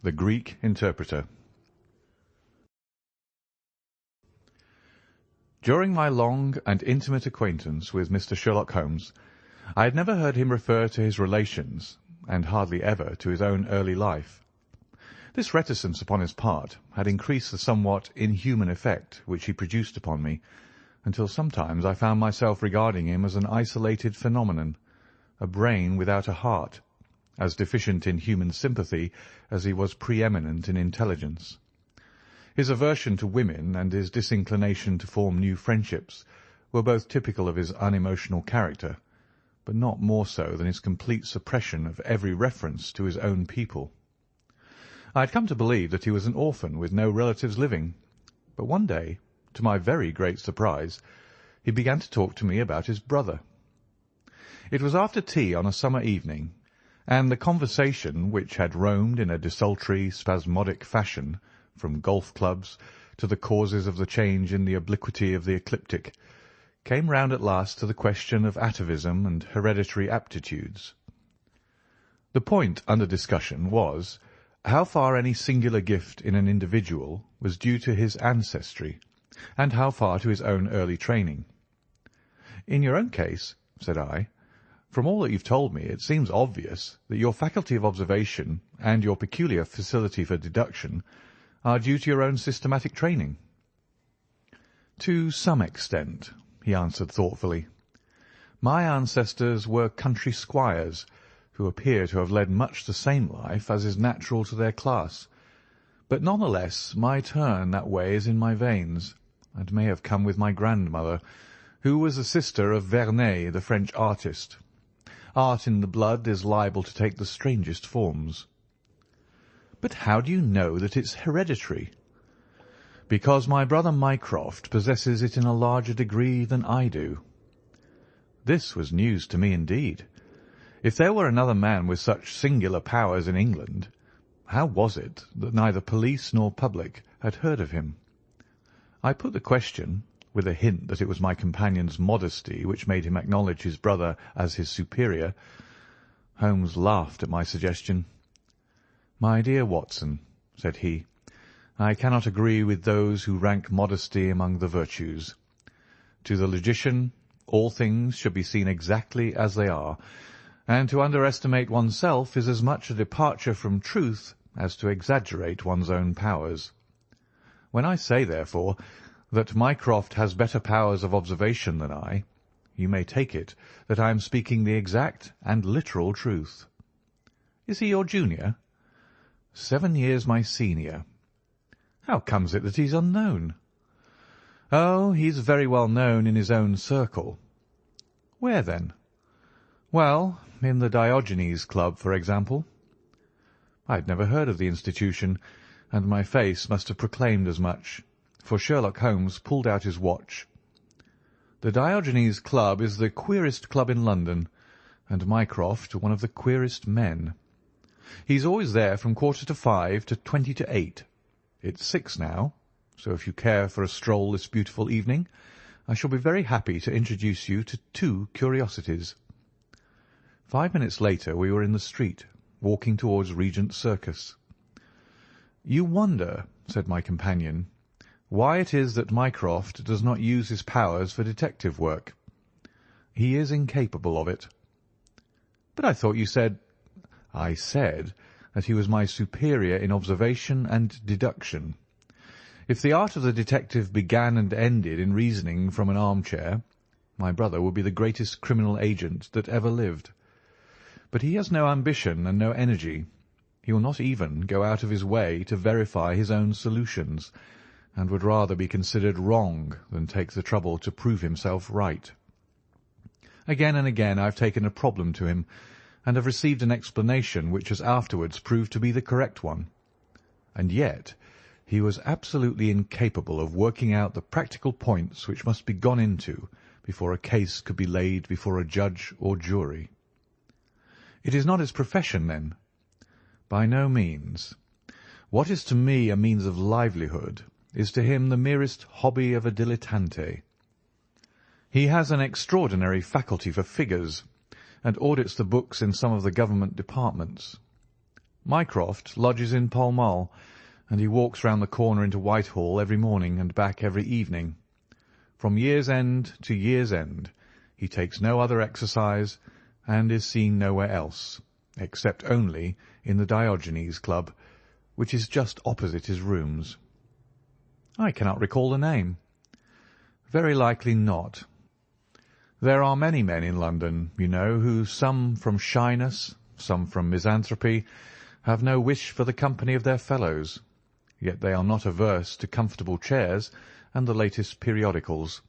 The Greek Interpreter. During my long and intimate acquaintance with Mr. Sherlock Holmes, I had never heard him refer to his relations, and hardly ever to his own early life. This reticence upon his part had increased the somewhat inhuman effect which he produced upon me, until sometimes I found myself regarding him as an isolated phenomenon, a brain without a heart, as deficient in human sympathy as he was pre-eminent in intelligence. His aversion to women and his disinclination to form new friendships were both typical of his unemotional character, but not more so than his complete suppression of every reference to his own people. I had come to believe that he was an orphan with no relatives living, but one day, to my very great surprise, he began to talk to me about his brother. It was after tea on a summer evening, and the conversation, which had roamed in a desultory, spasmodic fashion from golf clubs to the causes of the change in the obliquity of the ecliptic, came round at last to the question of atavism and hereditary aptitudes. The point under discussion was how far any singular gift in an individual was due to his ancestry, and how far to his own early training. "In your own case," said I, "from all that you've told me, it seems obvious that your faculty of observation and your peculiar facility for deduction are due to your own systematic training." "To some extent," he answered thoughtfully. "My ancestors were country squires, who appear to have led much the same life as is natural to their class, but none the less my turn that way is in my veins, and may have come with my grandmother, who was the sister of Vernet, the French artist. Art in the blood is liable to take the strangest forms." "But how do you know that it's hereditary?" "Because my brother Mycroft possesses it in a larger degree than I do." This was news to me indeed. If there were another man with such singular powers in England, how was it that neither police nor public had heard of him? I put the question, with a hint that it was my companion's modesty which made him acknowledge his brother as his superior. Holmes laughed at my suggestion. "My dear Watson," said he, "I cannot agree with those who rank modesty among the virtues. To the logician, all things should be seen exactly as they are, and to underestimate oneself is as much a departure from truth as to exaggerate one's own powers. When I say, therefore, that Mycroft has better powers of observation than I, you may take it that I am speaking the exact and literal truth." "Is he your junior?" "7 years my senior." "How comes it that he's unknown?" "Oh, he's very well known in his own circle." "Where, then?" "Well, in the Diogenes Club, for example." I had never heard of the institution, and my face must have proclaimed as much, for Sherlock Holmes pulled out his watch. "The Diogenes Club is the queerest club in London, and Mycroft one of the queerest men. He's always there from 5:15 to 8:20. It's 6 now, so if you care for a stroll this beautiful evening, I shall be very happy to introduce you to 2 curiosities." 5 minutes later we were in the street, walking towards Regent Circus. "You wonder," said my companion, "why it is that Mycroft does not use his powers for detective work. He is incapable of it." "But I thought you said—" "I said that he was my superior in observation and deduction. If the art of the detective began and ended in reasoning from an armchair, my brother would be the greatest criminal agent that ever lived. But he has no ambition and no energy. He will not even go out of his way to verify his own solutions, and would rather be considered wrong than take the trouble to prove himself right. Again and again I have taken a problem to him, and have received an explanation which has afterwards proved to be the correct one. And yet he was absolutely incapable of working out the practical points which must be gone into before a case could be laid before a judge or jury." "It is not his profession, then?" "By no means. What is to me a means of livelihood is to him the merest hobby of a dilettante. He has an extraordinary faculty for figures, and audits the books in some of the government departments. Mycroft lodges in Pall Mall, and he walks round the corner into Whitehall every morning and back every evening. From year's end to year's end he takes no other exercise, and is seen nowhere else, except only in the Diogenes Club, which is just opposite his rooms. I cannot recall the name. Very likely not. There are many men in London, you know, who, some from shyness, some from misanthropy, have no wish for the company of their fellows, yet they are not averse to comfortable chairs and the latest periodicals.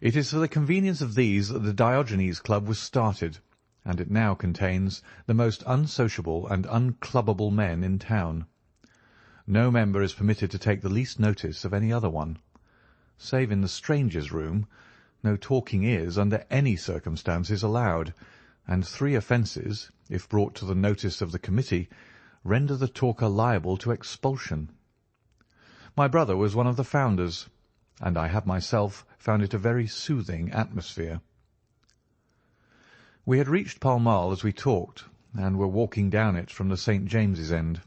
It is for the convenience of these that the Diogenes Club was started, and it now contains the most unsociable and unclubbable men in town. No member is permitted to take the least notice of any other one. Save in the strangers' room, no talking is, under any circumstances, allowed, and 3 offences, if brought to the notice of the committee, render the talker liable to expulsion. My brother was one of the founders, and I have myself found it a very soothing atmosphere. We had reached Pall Mall as we talked, and were walking down it from the St. James's end.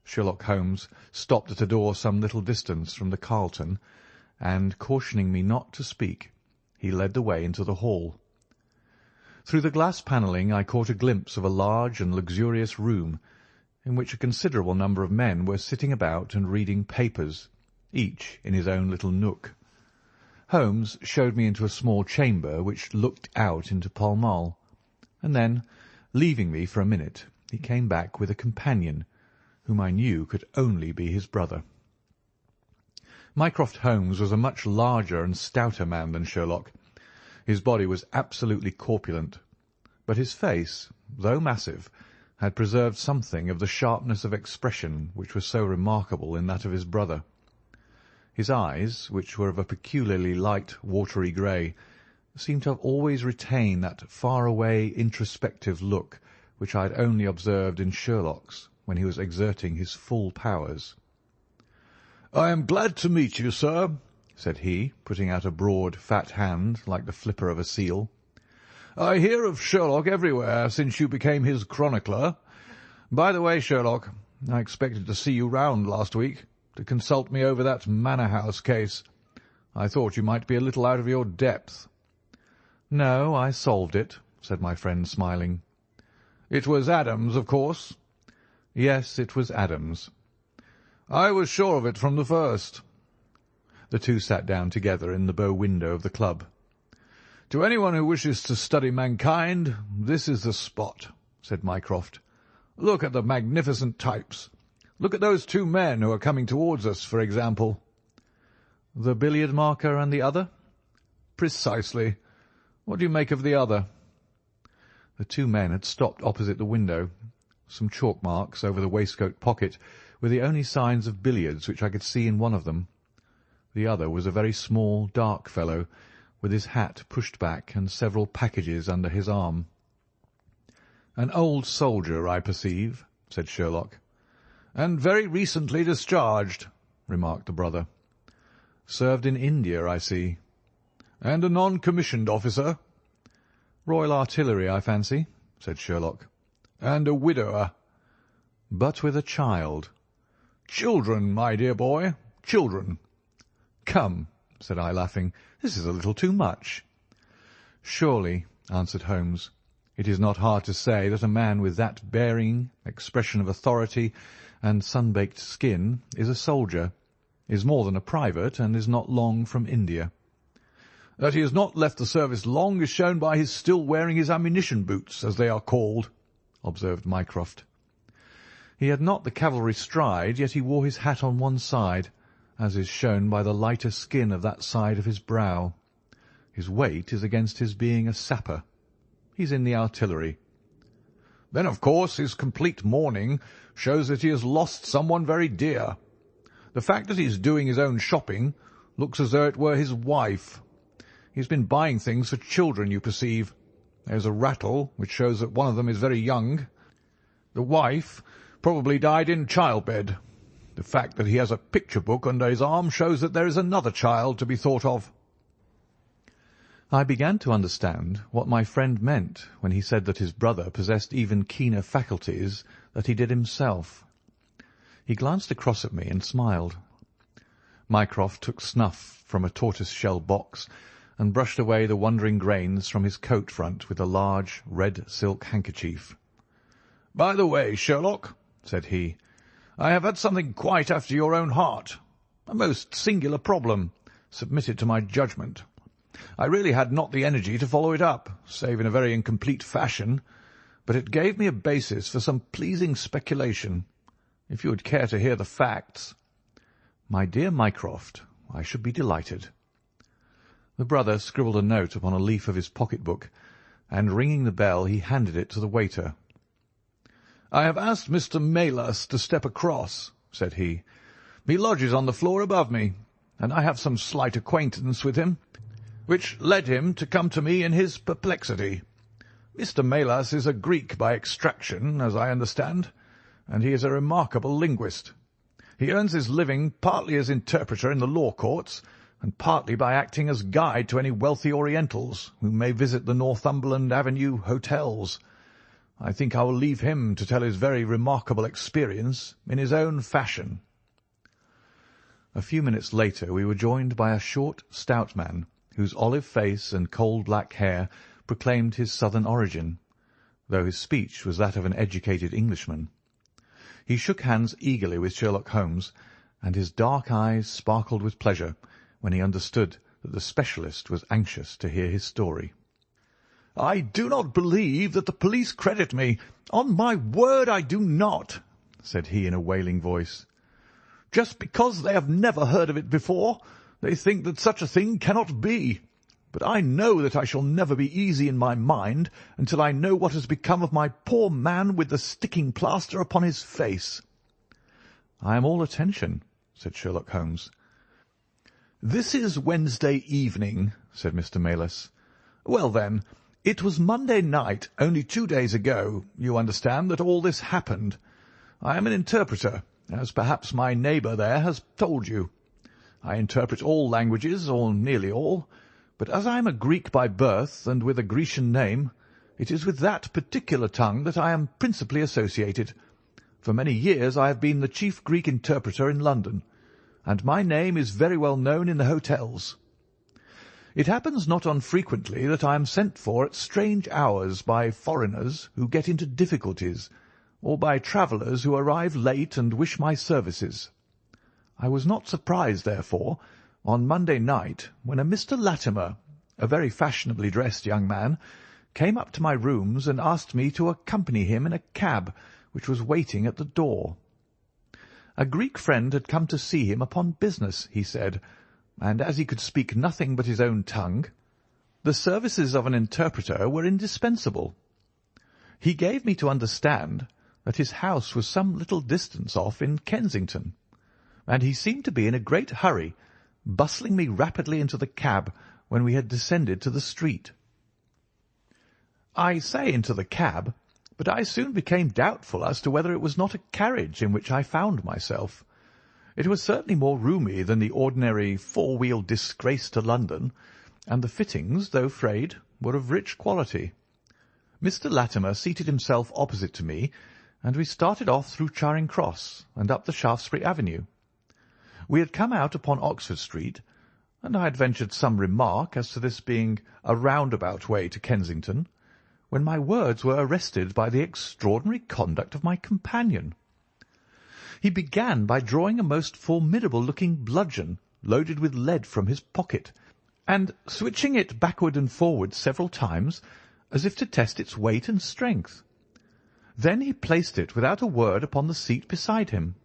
Sherlock Holmes stopped at a door some little distance from the Carlton, and, cautioning me not to speak, he led the way into the hall. Through the glass panelling I caught a glimpse of a large and luxurious room, in which a considerable number of men were sitting about and reading papers, each in his own little nook. Holmes showed me into a small chamber which looked out into Pall Mall, and then, leaving me for a minute, he came back with a companion, whom I knew could only be his brother. Mycroft Holmes was a much larger and stouter man than Sherlock. His body was absolutely corpulent, but his face, though massive, had preserved something of the sharpness of expression which was so remarkable in that of his brother. His eyes, which were of a peculiarly light watery grey, seemed to have always retained that far-away introspective look which I had only observed in Sherlock's when he was exerting his full powers. "I am glad to meet you, sir," said he, putting out a broad, fat hand like the flipper of a seal. "I hear of Sherlock everywhere since you became his chronicler. By the way, Sherlock, I expected to see you round last week to consult me over that Manor House case. I thought you might be a little out of your depth." "No, I solved it," said my friend, smiling. "It was Adams, of course?" "Yes, it was Adams." "I was sure of it from the first." The two sat down together in the bow window of the club. "To anyone who wishes to study mankind, this is the spot," said Mycroft. "Look at the magnificent types. Look at those 2 men who are coming towards us, for example." "The billiard marker and the other?" "Precisely. What do you make of the other?" The 2 men had stopped opposite the window. Some chalk marks over the waistcoat pocket were the only signs of billiards which I could see in one of them. The other was a very small, dark fellow, with his hat pushed back and several packages under his arm. "An old soldier, I perceive," said Sherlock. "And very recently discharged," remarked the brother. "Served in India, I see." "And a non-commissioned officer." "Royal Artillery, I fancy," said Sherlock. "And a widower." "But with a child." "Children, my dear boy, children." "Come," said I, laughing, "this is a little too much." "Surely," answered Holmes, "it is not hard to say that a man with that bearing, expression of authority, and sun-baked skin is a soldier, is more than a private, and is not long from India." "That he has not left the service long is shown by his still wearing his ammunition boots, as they are called," observed Mycroft. "He had not the cavalry stride, yet he wore his hat on one side, as is shown by the lighter skin of that side of his brow. His weight is against his being a sapper. He's in the artillery." "Then, of course, his complete mourning shows that he has lost someone very dear. The fact that he is doing his own shopping looks as though it were his wife. He has been buying things for children, you perceive. There's a rattle, which shows that one of them is very young. The wife probably died in childbed. The fact that he has a picture book under his arm shows that there is another child to be thought of." I began to understand what my friend meant when he said that his brother possessed even keener faculties than he did himself. He glanced across at me and smiled. Mycroft took snuff from a tortoise-shell box and brushed away the wandering grains from his coat front with a large red silk handkerchief. "By the way, Sherlock," said he, "I have had something quite after your own heart. A most singular problem, submitted to my judgment. I really had not the energy to follow it up, save in a very incomplete fashion, but it gave me a basis for some pleasing speculation. If you would care to hear the facts—" "My dear Mycroft, I should be delighted." The brother scribbled a note upon a leaf of his pocket-book, and ringing the bell he handed it to the waiter. "I have asked Mr. Maylas to step across," said he. "He lodges on the floor above me, and I have some slight acquaintance with him, which led him to come to me in his perplexity. Mr. Maylas is a Greek by extraction, as I understand, and he is a remarkable linguist. He earns his living partly as interpreter in the law courts, and partly by acting as guide to any wealthy Orientals who may visit the Northumberland Avenue hotels. I think I will leave him to tell his very remarkable experience in his own fashion." A few minutes later we were joined by a short, stout man, whose olive face and coal-black hair proclaimed his southern origin, though his speech was that of an educated Englishman. He shook hands eagerly with Sherlock Holmes, and his dark eyes sparkled with pleasure when he understood that the specialist was anxious to hear his story. "I do not believe that the police credit me. On my word, I do not," said he in a wailing voice. "Just because they have never heard of it before, they think that such a thing cannot be. But I know that I shall never be easy in my mind until I know what has become of my poor man with the sticking plaster upon his face." "I am all attention," said Sherlock Holmes. "This is Wednesday evening," said Mr. Maylas. "Well, then, it was Monday night, only 2 days ago, you understand, that all this happened. I am an interpreter, as perhaps my neighbour there has told you. I interpret all languages, or nearly all, but as I am a Greek by birth and with a Grecian name, it is with that particular tongue that I am principally associated. For many years I have been the chief Greek interpreter in London, and my name is very well known in the hotels. It happens not unfrequently that I am sent for at strange hours by foreigners who get into difficulties, or by travellers who arrive late and wish my services. I was not surprised, therefore, on Monday night, when a Mr. Latimer, a very fashionably dressed young man, came up to my rooms and asked me to accompany him in a cab which was waiting at the door. A Greek friend had come to see him upon business, he said, and as he could speak nothing but his own tongue, the services of an interpreter were indispensable. He gave me to understand that his house was some little distance off in Kensington, and he seemed to be in a great hurry, bustling me rapidly into the cab when we had descended to the street. I say into the cab, but I soon became doubtful as to whether it was not a carriage in which I found myself. It was certainly more roomy than the ordinary four-wheel disgrace to London, and the fittings, though frayed, were of rich quality. Mr. Latimer seated himself opposite to me, and we started off through Charing Cross and up the Shaftesbury Avenue. We had come out upon Oxford Street, and I had ventured some remark as to this being a roundabout way to Kensington, when my words were arrested by the extraordinary conduct of my companion. He began by drawing a most formidable-looking bludgeon loaded with lead from his pocket, and switching it backward and forward several times, as if to test its weight and strength. Then he placed it without a word upon the seat beside him.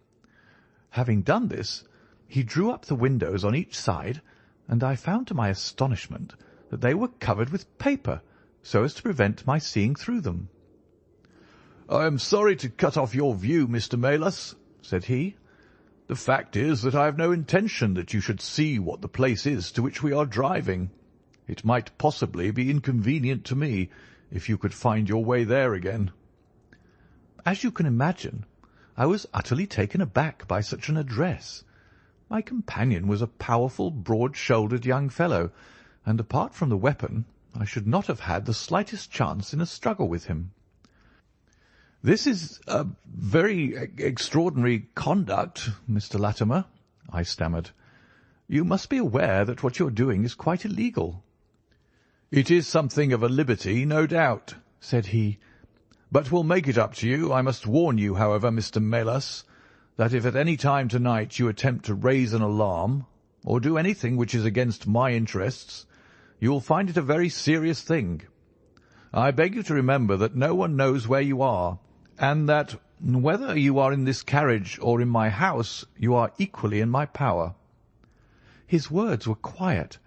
Having done this, he drew up the windows on each side, and I found to my astonishment that they were covered with paper, so as to prevent my seeing through them. "I am sorry to cut off your view, Mr. Maylas," said he. "The fact is that I have no intention that you should see what the place is to which we are driving. It might possibly be inconvenient to me if you could find your way there again." As you can imagine, I was utterly taken aback by such an address. My companion was a powerful, broad-shouldered young fellow, and apart from the weapon, I should not have had the slightest chance in a struggle with him. "This is a very extraordinary conduct, Mr. Latimer," I stammered. "You must be aware that what you are doing is quite illegal." "It is something of a liberty, no doubt," said he, "but we'll make it up to you. I must warn you, however, Mr. Melas, that if at any time to-night you attempt to raise an alarm, or do anything which is against my interests, you will find it a very serious thing. I beg you to remember that no one knows where you are, and that whether you are in this carriage or in my house, you are equally in my power." His words were quiet,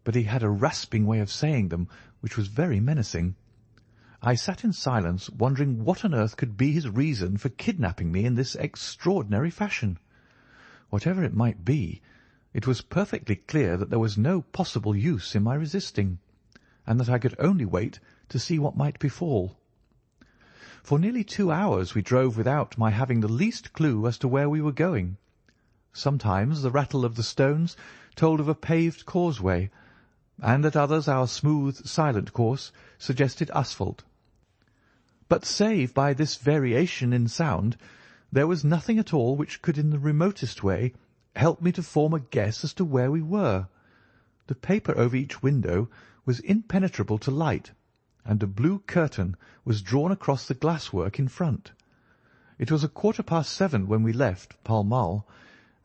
but he had a rasping way of saying them which was very menacing. I sat in silence, wondering what on earth could be his reason for kidnapping me in this extraordinary fashion. Whatever it might be, it was perfectly clear that there was no possible use in my resisting, and that I could only wait to see what might befall. For nearly 2 hours we drove without my having the least clue as to where we were going. Sometimes the rattle of the stones told of a paved causeway, and at others our smooth, silent course suggested asphalt. But save by this variation in sound, there was nothing at all which could in the remotest way help me to form a guess as to where we were. The paper over each window was impenetrable to light, and a blue curtain was drawn across the glasswork in front. It was 7:15 when we left Pall Mall,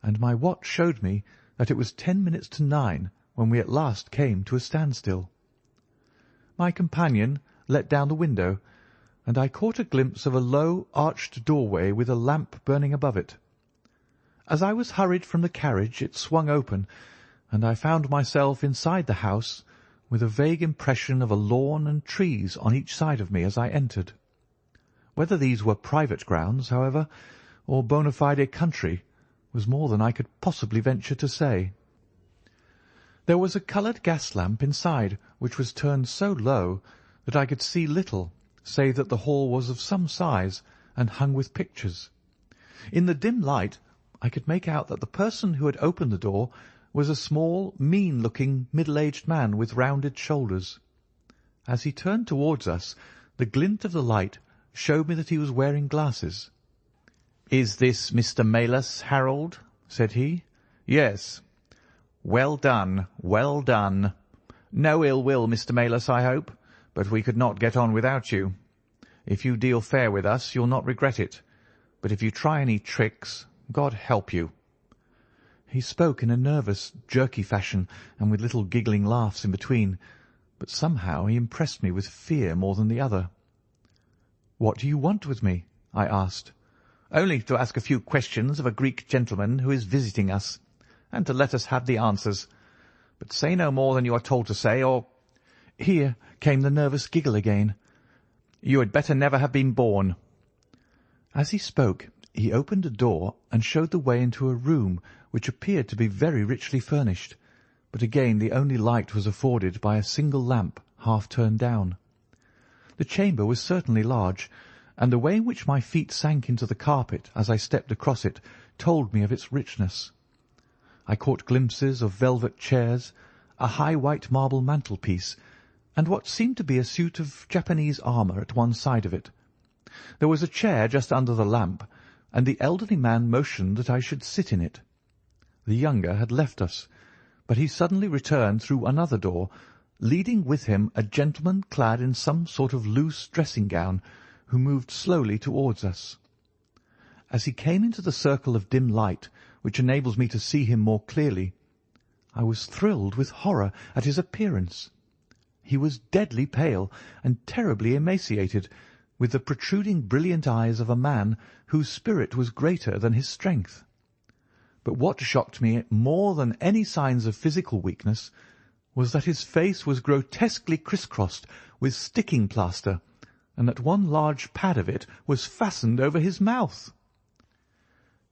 and my watch showed me that it was 10 minutes to 9 when we at last came to a standstill. My companion let down the window, and I caught a glimpse of a low, arched doorway with a lamp burning above it. As I was hurried from the carriage, it swung open, and I found myself inside the house, with a vague impression of a lawn and trees on each side of me as I entered. Whether these were private grounds, however, or bona fide country, was more than I could possibly venture to say. There was a coloured gas lamp inside, which was turned so low that I could see little, save that the hall was of some size and hung with pictures. In the dim light I could make out that the person who had opened the door was a small, mean-looking, middle-aged man with rounded shoulders. As he turned towards us, the glint of the light showed me that he was wearing glasses. "Is this Mr. Melas, Harold?" said he. "Yes." "Well done, well done. No ill will, Mr. Melas, I hope, but we could not get on without you. If you deal fair with us, you'll not regret it, but if you try any tricks, God help you." He spoke in a nervous, jerky fashion, and with little giggling laughs in between, but somehow he impressed me with fear more than the other. "What do you want with me?" I asked. "Only to ask a few questions of a Greek gentleman who is visiting us, and to let us have the answers. But say no more than you are told to say, or—" Here came the nervous giggle again. "You had better never have been born." As he spoke, he opened a door and showed the way into a room which appeared to be very richly furnished, but again the only light was afforded by a single lamp half turned down. The chamber was certainly large, and the way in which my feet sank into the carpet as I stepped across it told me of its richness. I caught glimpses of velvet chairs, a high white marble mantelpiece, and what seemed to be a suit of Japanese armour at one side of it. There was a chair just under the lamp, and the elderly man motioned that I should sit in it. The younger had left us, but he suddenly returned through another door, leading with him a gentleman clad in some sort of loose dressing-gown, who moved slowly towards us. As he came into the circle of dim light, which enables me to see him more clearly, I was thrilled with horror at his appearance. He was deadly pale and terribly emaciated, with the protruding brilliant eyes of a man whose spirit was greater than his strength. But what shocked me more than any signs of physical weakness was that his face was grotesquely criss-crossed with sticking plaster, and that one large pad of it was fastened over his mouth.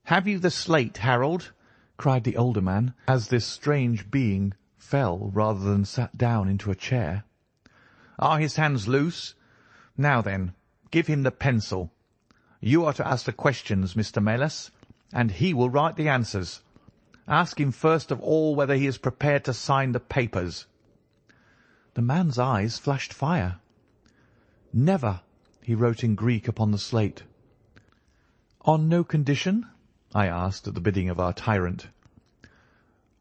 "Have you the slate, Harold?" cried the older man, as this strange being fell rather than sat down into a chair. "Are his hands loose? Now then, give him the pencil. You are to ask the questions, Mr. Melas, and he will write the answers. Ask him first of all whether he is prepared to sign the papers." The man's eyes flashed fire. "Never," he wrote in Greek upon the slate. "On no condition?" I asked at the bidding of our tyrant.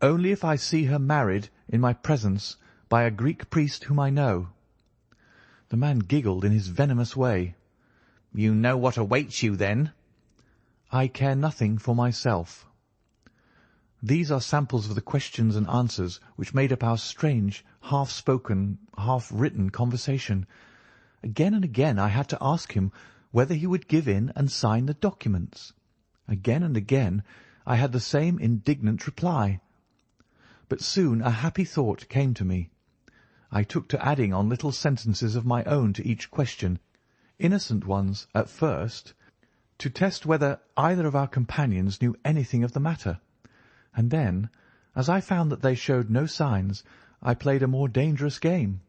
"Only if I see her married in my presence by a Greek priest whom I know." The man giggled in his venomous way. "You know what awaits you, then?" "I care nothing for myself." These are samples of the questions and answers which made up our strange, half-spoken, half-written conversation. Again and again I had to ask him whether he would give in and sign the documents. Again and again I had the same indignant reply. But soon a happy thought came to me. I took to adding on little sentences of my own to each question, innocent ones at first, to test whether either of our companions knew anything of the matter. And then, as I found that they showed no signs, I played a more dangerous game.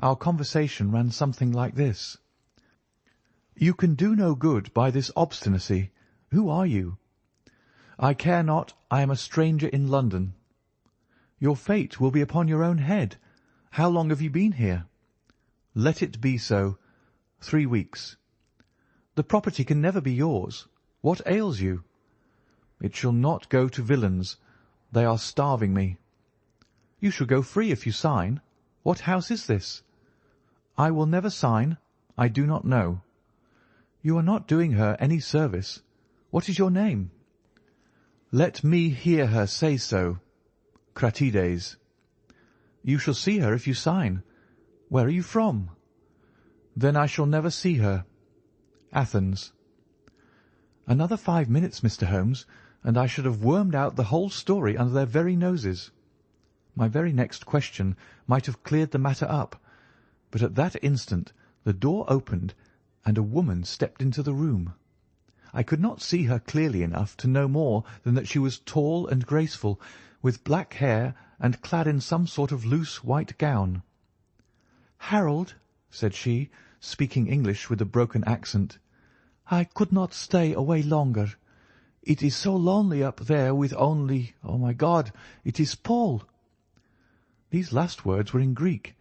Our conversation ran something like this. "You can do no good by this obstinacy. Who are you?" "I care not. I am a stranger in London." "Your fate will be upon your own head. How long have you been here?" "Let it be so. 3 weeks." "The property can never be yours. What ails you?" "It shall not go to villains. They are starving me." "You shall go free if you sign. What house is this?" "I will never sign. I do not know." "You are not doing her any service. What is your name?" "Let me hear her say so." "Cratides." "You shall see her if you sign. Where are you from?" "Then I shall never see her." "Athens." Another 5 minutes, Mr. Holmes, and I should have wormed out the whole story under their very noses. My very next question might have cleared the matter up, but at that instant the door opened and a woman stepped into the room. I could not see her clearly enough to know more than that she was tall and graceful, with black hair and clad in some sort of loose white gown. "Harold," said she, speaking English with a broken accent, "I could not stay away longer. It is so lonely up there with only, oh my God, it is Paul." These last words were in Greek,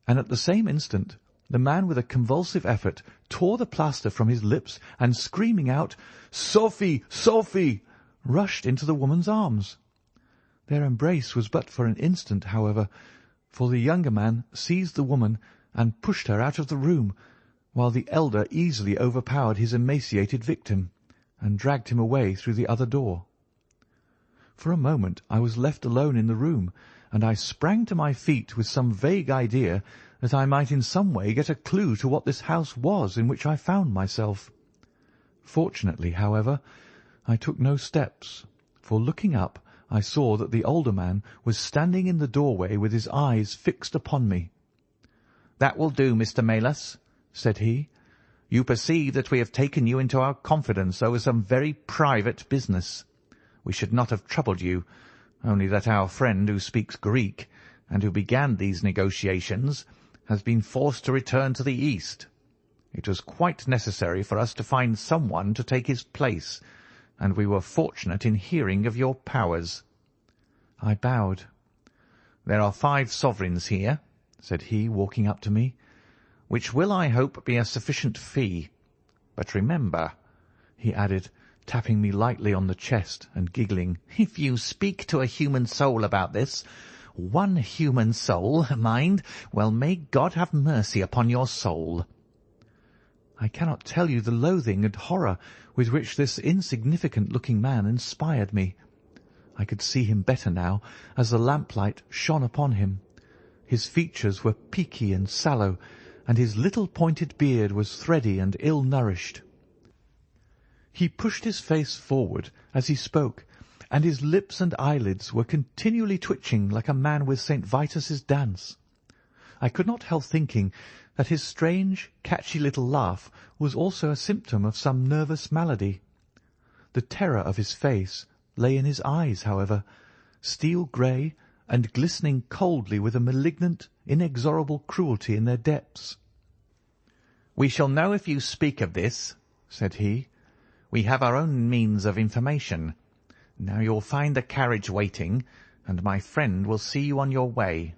and at the same instant the man with a convulsive effort tore the plaster from his lips and screaming out, "Sophie, Sophie!" rushed into the woman's arms. Their embrace was but for an instant, however, for the younger man seized the woman and pushed her out of the room, while the elder easily overpowered his emaciated victim and dragged him away through the other door. For a moment I was left alone in the room, and I sprang to my feet with some vague idea that I might in some way get a clue to what this house was in which I found myself. Fortunately, however, I took no steps, for looking up I saw that the older man was standing in the doorway with his eyes fixed upon me. "That will do, Mr. Melas," said he. "You perceive that we have taken you into our confidence over some very private business. We should not have troubled you, only that our friend who speaks Greek, and who began these negotiations, has been forced to return to the East. It was quite necessary for us to find someone to take his place, and we were fortunate in hearing of your powers." I bowed. "There are 5 sovereigns here," said he, walking up to me, "which will, I hope, be a sufficient fee. But remember," he added, tapping me lightly on the chest and giggling, "if you speak to a human soul about this, one human soul, mind, well, may God have mercy upon your soul." I cannot tell you the loathing and horror with which this insignificant-looking man inspired me. I could see him better now, as the lamplight shone upon him. His features were peaky and sallow, and his little pointed beard was thready and ill-nourished. He pushed his face forward as he spoke, and his lips and eyelids were continually twitching like a man with St. Vitus's dance. I could not help thinking that his strange, catchy little laugh was also a symptom of some nervous malady. The terror of his face lay in his eyes, however, steel-grey and glistening coldly with a malignant, inexorable cruelty in their depths. "We shall know if you speak of this," said he. "We have our own means of information. Now you'll find the carriage waiting, and my friend will see you on your way."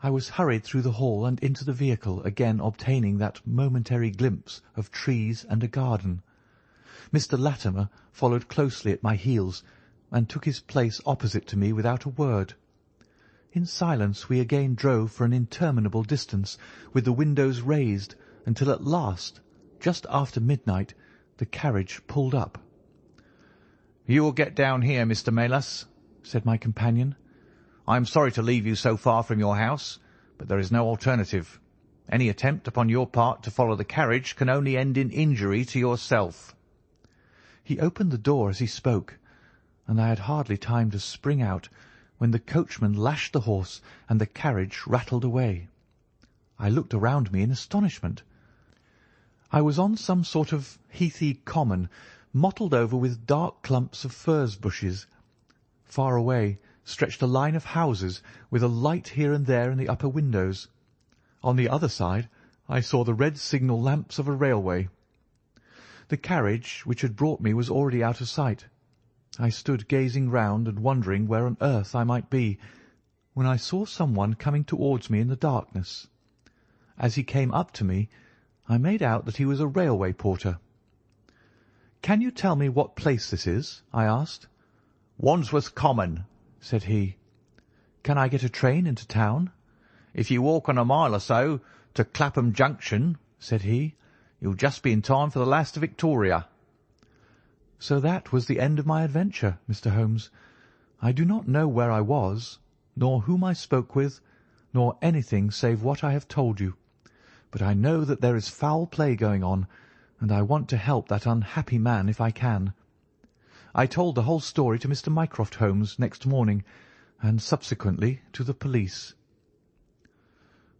I was hurried through the hall and into the vehicle, again obtaining that momentary glimpse of trees and a garden. Mr. Latimer followed closely at my heels, and took his place opposite to me without a word. In silence we again drove for an interminable distance, with the windows raised, until at last, just after midnight, the carriage pulled up. "You will get down here, Mr. Melas," said my companion. "I am sorry to leave you so far from your house, but there is no alternative. Any attempt upon your part to follow the carriage can only end in injury to yourself." He opened the door as he spoke, and I had hardly time to spring out when the coachman lashed the horse and the carriage rattled away. I looked around me in astonishment. I was on some sort of heathy common, mottled over with dark clumps of furze bushes. Far away stretched a line of houses, with a light here and there in the upper windows. On the other side I saw the red signal lamps of a railway. The carriage which had brought me was already out of sight. I stood gazing round and wondering where on earth I might be, when I saw someone coming towards me in the darkness. As he came up to me, I made out that he was a railway porter. "Can you tell me what place this is?" I asked. "Wandsworth Common," said he. "Can I get a train into town?" "If you walk on a mile or so to Clapham Junction," said he, "you'll just be in time for the last Victoria." So that was the end of my adventure, Mr. Holmes. I do not know where I was, nor whom I spoke with, nor anything save what I have told you. But I know that there is foul play going on, and I want to help that unhappy man if I can. I told the whole story to Mr. Mycroft Holmes next morning, and subsequently to the police.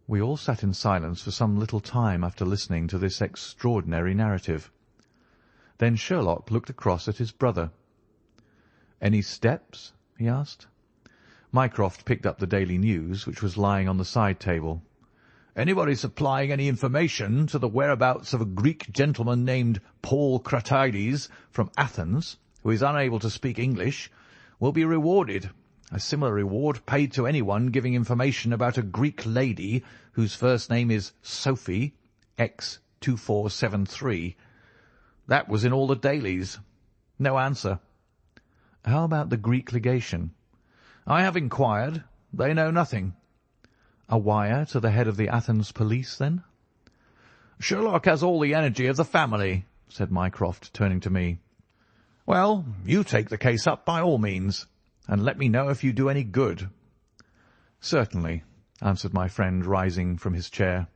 We all sat in silence for some little time after listening to this extraordinary narrative. Then Sherlock looked across at his brother. "Any steps?" he asked. Mycroft picked up the Daily News, which was lying on the side table. "Anybody supplying any information to the whereabouts of a Greek gentleman named Paul Cratides from Athens, who is unable to speak English, will be rewarded. A similar reward paid to anyone giving information about a Greek lady whose first name is Sophie, X2473. That was in all the dailies. No answer." "How about the Greek legation?" "I have inquired. They know nothing." "A wire to the head of the Athens police, then?" "Sherlock has all the energy of the family," said Mycroft, turning to me. "Well, you take the case up by all means, and let me know if you do any good." "Certainly," answered my friend, rising from his chair.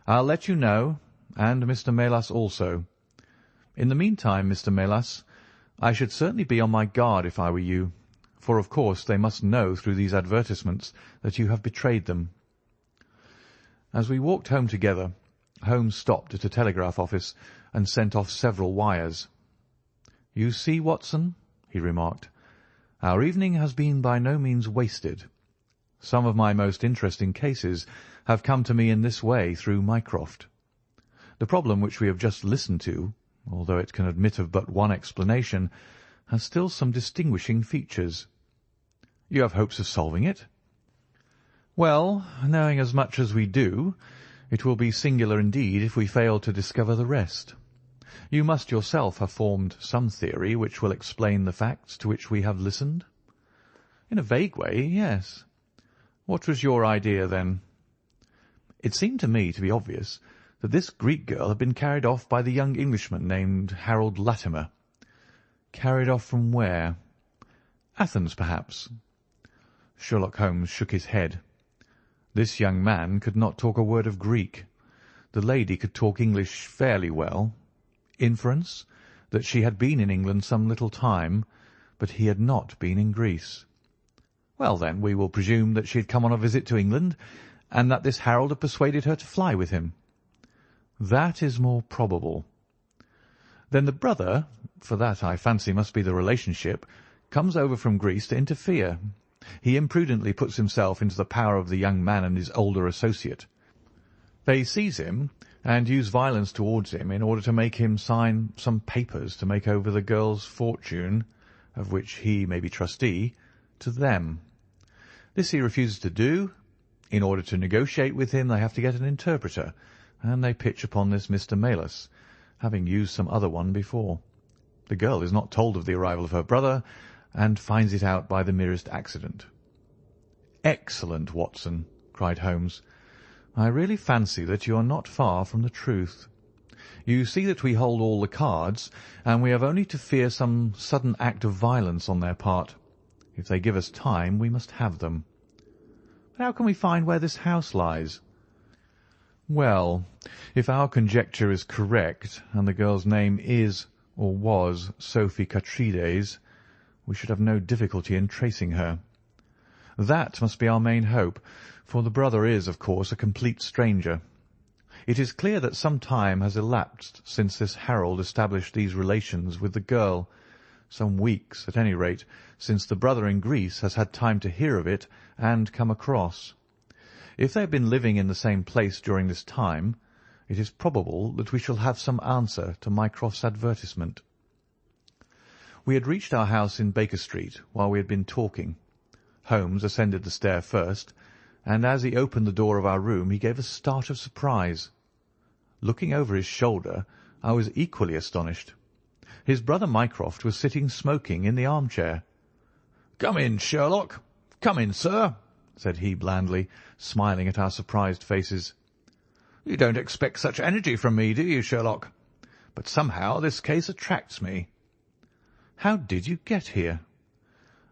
"I'll let you know, and Mr. Melas also. In the meantime, Mr. Melas, I should certainly be on my guard if I were you, for of course they must know through these advertisements that you have betrayed them." As we walked home together, Holmes stopped at a telegraph office and sent off several wires. "You see, Watson," he remarked, "our evening has been by no means wasted. Some of my most interesting cases have come to me in this way through Mycroft. The problem which we have just listened to, although it can admit of but one explanation, has still some distinguishing features. You have hopes of solving it?" "Well, knowing as much as we do, it will be singular indeed if we fail to discover the rest. You must yourself have formed some theory which will explain the facts to which we have listened?" "In a vague way, yes." "What was your idea, then?" "It seemed to me to be obvious that this Greek girl had been carried off by the young Englishman named Harold Latimer." "Carried off from where?" "Athens, perhaps." Sherlock Holmes shook his head. This young man could not talk a word of Greek. The lady could talk English fairly well. Inference, that she had been in England some little time, but he had not been in Greece. Well, then, we will presume that she had come on a visit to England, and that this Harold had persuaded her to fly with him. That is more probable. Then the brother, for that I fancy must be the relationship, comes over from Greece to interfere. He imprudently puts himself into the power of the young man and his older associate. They seize him and use violence towards him in order to make him sign some papers to make over the girl's fortune, of which he may be trustee, to them. This he refuses to do, In order to negotiate with him, they have to get an interpreter, and they pitch upon this Mr. Maylis, having used some other one before. The girl is not told of the arrival of her brother, and finds it out by the merest accident." "Excellent, Watson," cried Holmes. "I really fancy that you are not far from the truth. You see that we hold all the cards, and we have only to fear some sudden act of violence on their part. If they give us time, we must have them. But how can we find where this house lies?" "Well, if our conjecture is correct, and the girl's name is or was Sophie Catrides, we should have no difficulty in tracing her. That must be our main hope, for the brother is, of course, a complete stranger. It is clear that some time has elapsed since this Harold established these relations with the girl, some weeks, at any rate, since the brother in Greece has had time to hear of it and come across. If they have been living in the same place during this time, it is probable that we shall have some answer to Mycroft's advertisement." We had reached our house in Baker Street while we had been talking. Holmes ascended the stair first, and as he opened the door of our room he gave a start of surprise. Looking over his shoulder, I was equally astonished. His brother Mycroft was sitting smoking in the armchair. "Come in, Sherlock. Come in, sir," said he blandly, smiling at our surprised faces. "You don't expect such energy from me, do you, Sherlock? But somehow this case attracts me." "How did you get here?"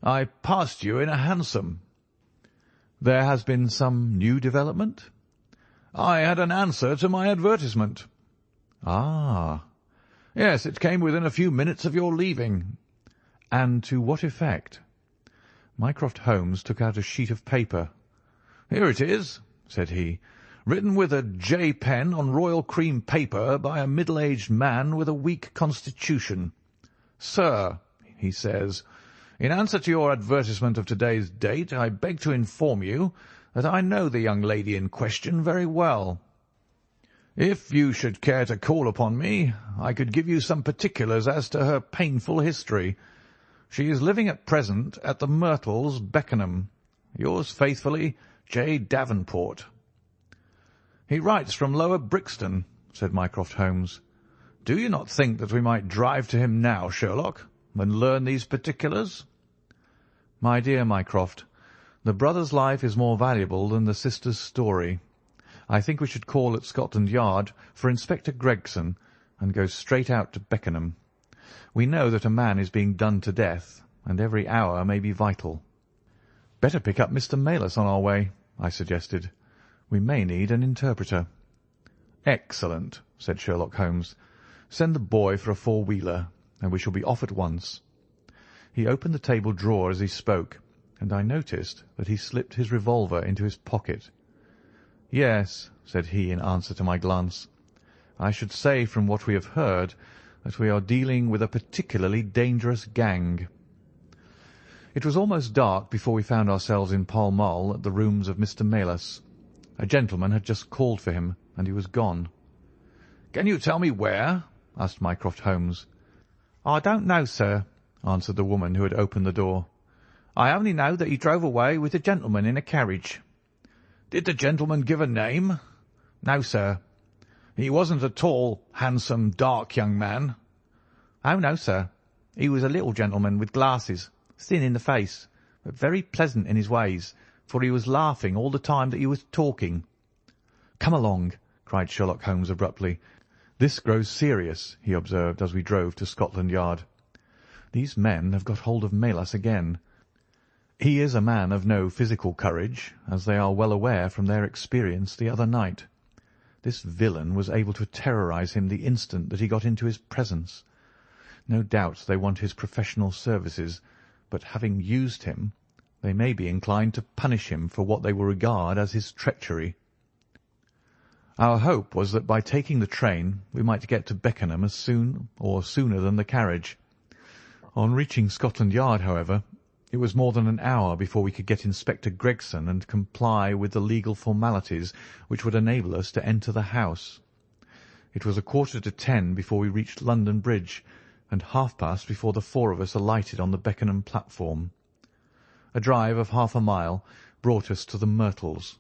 "I passed you in a hansom." "There has been some new development?" "I had an answer to my advertisement." "Ah." "Yes, it came within a few minutes of your leaving." "And to what effect?" Mycroft Holmes took out a sheet of paper. "Here it is," said he, "written with a J pen on royal cream paper by a middle-aged man with a weak constitution. 'Sir,' he says, 'in answer to your advertisement of today's date, I beg to inform you that I know the young lady in question very well. If you should care to call upon me, I could give you some particulars as to her painful history. She is living at present at the Myrtles, Beckenham. Yours faithfully, J. Davenport.'" "He writes from Lower Brixton," said Mycroft Holmes. "Do you not think that we might drive to him now, Sherlock, and learn these particulars?" "My dear Mycroft, the brother's life is more valuable than the sister's story. I think we should call at Scotland Yard for Inspector Gregson and go straight out to Beckenham. We know that a man is being done to death, and every hour may be vital." "Better pick up Mr. Maylis on our way," I suggested. "We may need an interpreter." "Excellent," said Sherlock Holmes. "Send the boy for a four-wheeler, and we shall be off at once." He opened the table drawer as he spoke, and I noticed that he slipped his revolver into his pocket. "Yes," said he in answer to my glance, "I should say from what we have heard that we are dealing with a particularly dangerous gang." It was almost dark before we found ourselves in Pall Mall at the rooms of Mr. Maylis. A gentleman had just called for him, and he was gone. "Can you tell me where?" asked Mycroft Holmes. "I don't know, sir," answered the woman who had opened the door. "I only know that he drove away with a gentleman in a carriage." "Did the gentleman give a name?" "No, sir." "He wasn't a tall, handsome, dark young man?" "Oh, no, sir. He was a little gentleman with glasses, thin in the face, but very pleasant in his ways, for he was laughing all the time that he was talking." "Come along," cried Sherlock Holmes abruptly. "This grows serious," he observed as we drove to Scotland Yard. "These men have got hold of Maylis again. He is a man of no physical courage, as they are well aware from their experience the other night. This villain was able to terrorise him the instant that he got into his presence. No doubt they want his professional services, but having used him, they may be inclined to punish him for what they will regard as his treachery." Our hope was that by taking the train we might get to Beckenham as soon or sooner than the carriage. On reaching Scotland Yard, however, it was more than an hour before we could get Inspector Gregson and comply with the legal formalities which would enable us to enter the house. It was 9:45 before we reached London Bridge, and past before the four of us alighted on the Beckenham platform. A drive of half a mile brought us to the Myrtles.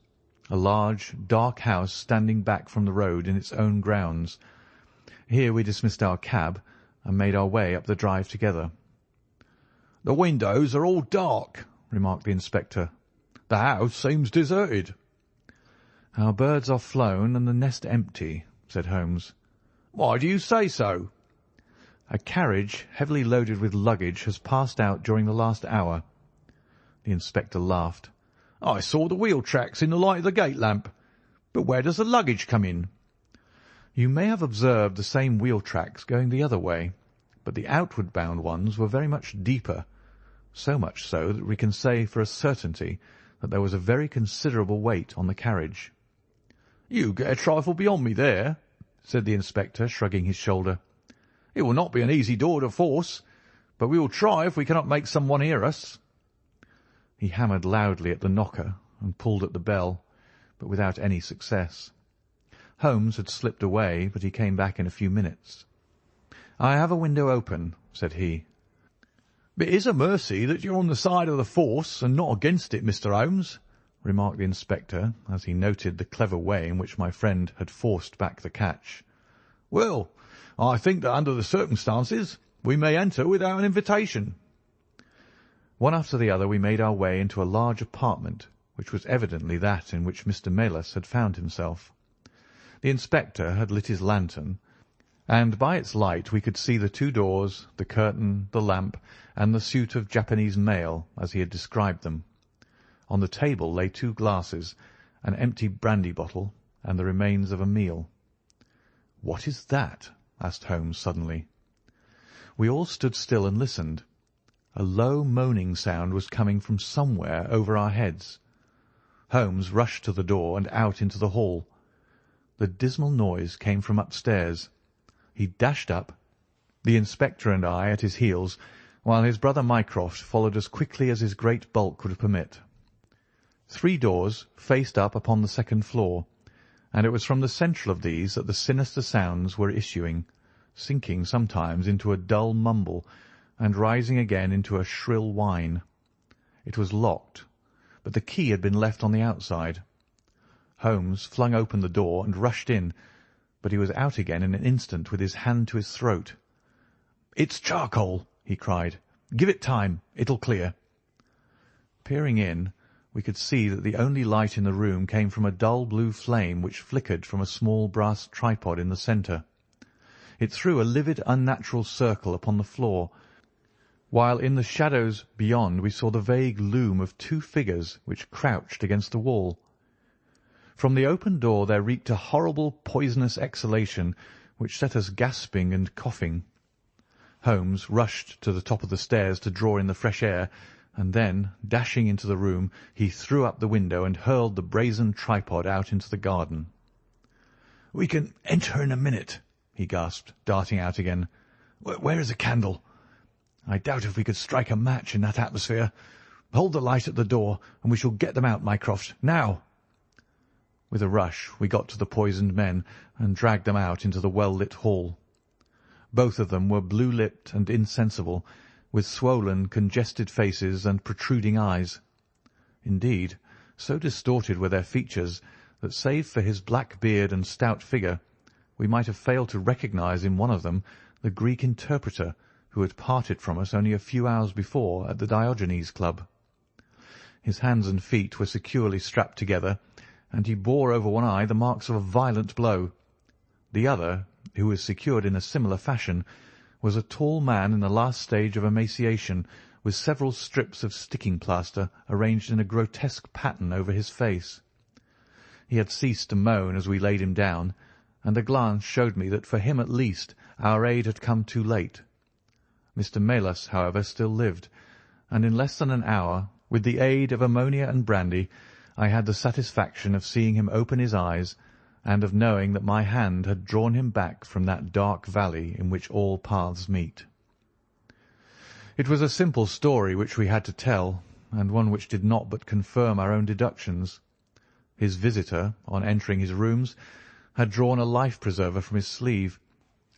a large, dark house standing back from the road in its own grounds. Here we dismissed our cab and made our way up the drive together. "The windows are all dark," remarked the inspector. "The house seems deserted." "Our birds are flown and the nest empty," said Holmes. "Why do you say so?" "A carriage heavily loaded with luggage has passed out during the last hour." The inspector laughed. "I saw the wheel tracks in the light of the gate lamp. But where does the luggage come in?" "You may have observed the same wheel tracks going the other way, but the outward bound ones were very much deeper, so much so that we can say for a certainty that there was a very considerable weight on the carriage." "You get a trifle beyond me there," said the inspector, shrugging his shoulder. "It will not be an easy door to force, but we will try if we cannot make someone hear us." He hammered loudly at the knocker and pulled at the bell, but without any success. Holmes had slipped away, but he came back in a few minutes. "I have a window open," said he. "It is a mercy that you're on the side of the force and not against it, Mr. Holmes," remarked the inspector, as he noted the clever way in which my friend had forced back the catch. "Well, I think that under the circumstances we may enter without an invitation." One after the other we made our way into a large apartment, which was evidently that in which Mr. Maylis had found himself. The inspector had lit his lantern, and by its light we could see the two doors, the curtain, the lamp, and the suit of Japanese mail, as he had described them. On the table lay 2 glasses, an empty brandy bottle, and the remains of a meal. "What is that?" asked Holmes suddenly. We all stood still and listened. A low moaning sound was coming from somewhere over our heads. Holmes rushed to the door and out into the hall. The dismal noise came from upstairs. He dashed up, the inspector and I at his heels, while his brother Mycroft followed as quickly as his great bulk would permit. 3 doors faced up upon the second floor, and it was from the central of these that the sinister sounds were issuing, sinking sometimes into a dull mumble, and rising again into a shrill whine. It was locked, but the key had been left on the outside. Holmes flung open the door and rushed in, but he was out again in an instant with his hand to his throat. "It's charcoal," he cried. "Give it time. It'll clear." Peering in, we could see that the only light in the room came from a dull blue flame which flickered from a small brass tripod in the centre. It threw a livid, unnatural circle upon the floor, while in the shadows beyond we saw the vague loom of 2 figures which crouched against the wall. From the open door there reeked a horrible poisonous exhalation which set us gasping and coughing. Holmes rushed to the top of the stairs to draw in the fresh air, and then, dashing into the room, he threw up the window and hurled the brazen tripod out into the garden. "We can enter in a minute," he gasped, darting out again. "Where is a candle? I doubt if we could strike a match in that atmosphere. Hold the light at the door, and we shall get them out, Mycroft. Now!" With a rush we got to the poisoned men and dragged them out into the well-lit hall. Both of them were blue-lipped and insensible, with swollen, congested faces and protruding eyes. Indeed, so distorted were their features that, save for his black beard and stout figure, we might have failed to recognize in one of them the Greek interpreter who had parted from us only a few hours before at the Diogenes Club. His hands and feet were securely strapped together, and he bore over one eye the marks of a violent blow. The other, who was secured in a similar fashion, was a tall man in the last stage of emaciation, with several strips of sticking plaster arranged in a grotesque pattern over his face. He had ceased to moan as we laid him down, and a glance showed me that for him at least our aid had come too late. Mr. Maylis, however, still lived, and in less than an hour, with the aid of ammonia and brandy, I had the satisfaction of seeing him open his eyes, and of knowing that my hand had drawn him back from that dark valley in which all paths meet. It was a simple story which we had to tell, and one which did not but confirm our own deductions. His visitor, on entering his rooms, had drawn a life-preserver from his sleeve,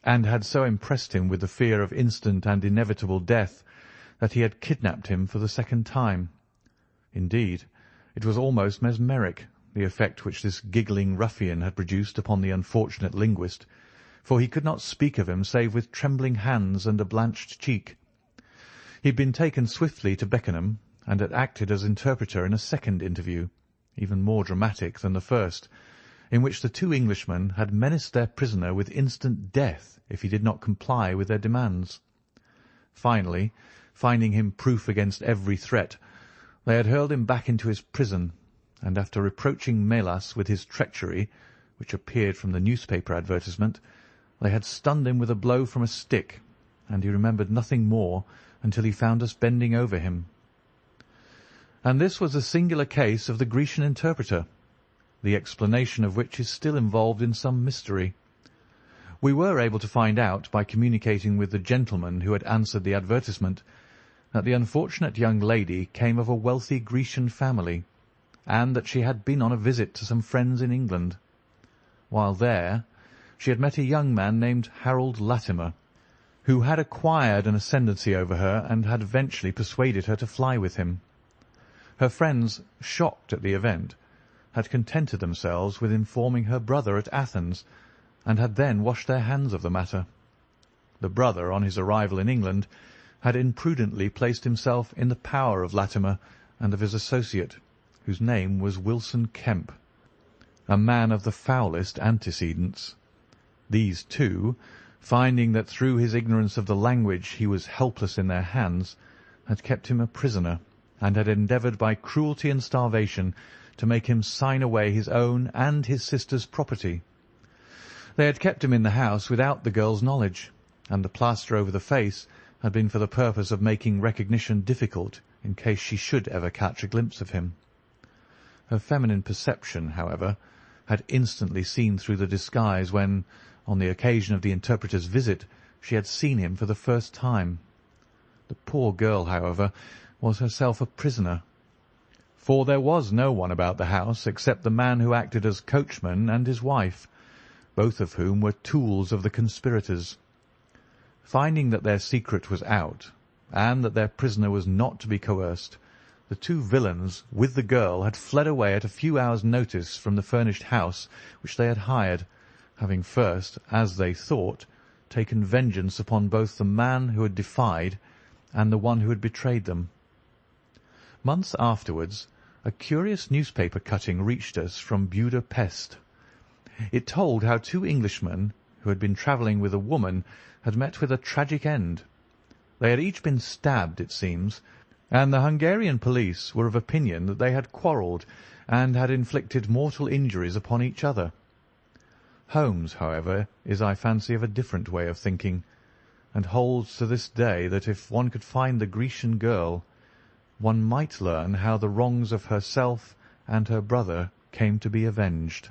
and had so impressed him with the fear of instant and inevitable death that he had kidnapped him for the second time. Indeed, it was almost mesmeric, the effect which this giggling ruffian had produced upon the unfortunate linguist, for he could not speak of him save with trembling hands and a blanched cheek. He had been taken swiftly to Beckenham, and had acted as interpreter in a second interview, even more dramatic than the first, in which the two Englishmen had menaced their prisoner with instant death if he did not comply with their demands. Finally, finding him proof against every threat, they had hurled him back into his prison, and after reproaching Melas with his treachery, which appeared from the newspaper advertisement, they had stunned him with a blow from a stick, and he remembered nothing more until he found us bending over him. And this was a singular case of the Grecian interpreter, the explanation of which is still involved in some mystery. We were able to find out, by communicating with the gentleman who had answered the advertisement, that the unfortunate young lady came of a wealthy Grecian family, and that she had been on a visit to some friends in England. While there, she had met a young man named Harold Latimer, who had acquired an ascendancy over her and had eventually persuaded her to fly with him. Her friends, shocked at the event, had contented themselves with informing her brother at Athens, and had then washed their hands of the matter. The brother, on his arrival in England, had imprudently placed himself in the power of Latimer and of his associate, whose name was Wilson Kemp, a man of the foulest antecedents. These two, finding that through his ignorance of the language he was helpless in their hands, had kept him a prisoner, and had endeavoured by cruelty and starvation to make him sign away his own and his sister's property. They had kept him in the house without the girl's knowledge, and the plaster over the face had been for the purpose of making recognition difficult in case she should ever catch a glimpse of him. Her feminine perception, however, had instantly seen through the disguise when, on the occasion of the interpreter's visit, she had seen him for the first time. The poor girl, however, was herself a prisoner, for there was no one about the house except the man who acted as coachman and his wife, both of whom were tools of the conspirators. Finding that their secret was out, and that their prisoner was not to be coerced, the two villains, with the girl, had fled away at a few hours' notice from the furnished house which they had hired, having first, as they thought, taken vengeance upon both the man who had defied and the one who had betrayed them. Months afterwards, a curious newspaper cutting reached us from Budapest. It told how two Englishmen, who had been travelling with a woman, had met with a tragic end. They had each been stabbed, it seems, and the Hungarian police were of opinion that they had quarrelled and had inflicted mortal injuries upon each other. Holmes, however, is, I fancy, of a different way of thinking, and holds to this day that if one could find the Grecian girl, one might learn how the wrongs of herself and her brother came to be avenged.